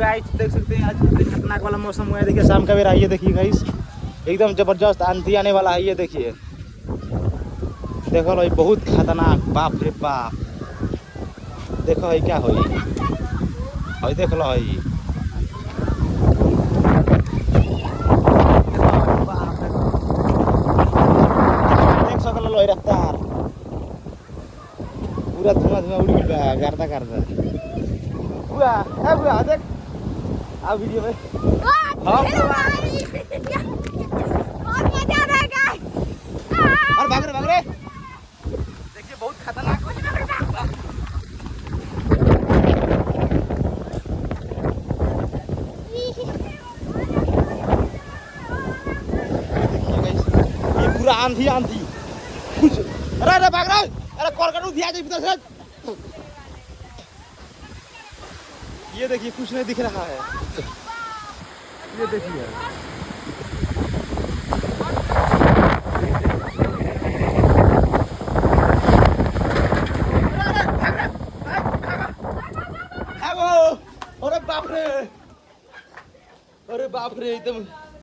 Guys देख सकते हैं आज कितने खतरनाक वाला मौसम हुआ है। देखिए शाम का बेरा, ये देखिए गाइस एकदम जबरदस्त आंधी आने वाला है। ये देखिए देखो भाई बहुत खतरनाक, बाप रे बाप। देखो भाई क्या होई भाई, देख लो भाई देख सकल लो रफ्तार पूरा धुआं धुआं उड़ गया गर्दा गर्दा। बुआ ए बुआ देख आ वीडियो में हां बहुत मजा आ रहा है गाइस। और भाग रे देखिए बहुत खतरनाक हो चुका है। ये पूरा आंधी आंधी कुछ अरे भाग रहा, अरे कॉल करूं दिया जाए भीतर से। ये देखिए कुछ नहीं दिख रहा है, ये देखिए अरे बाप रे एकदम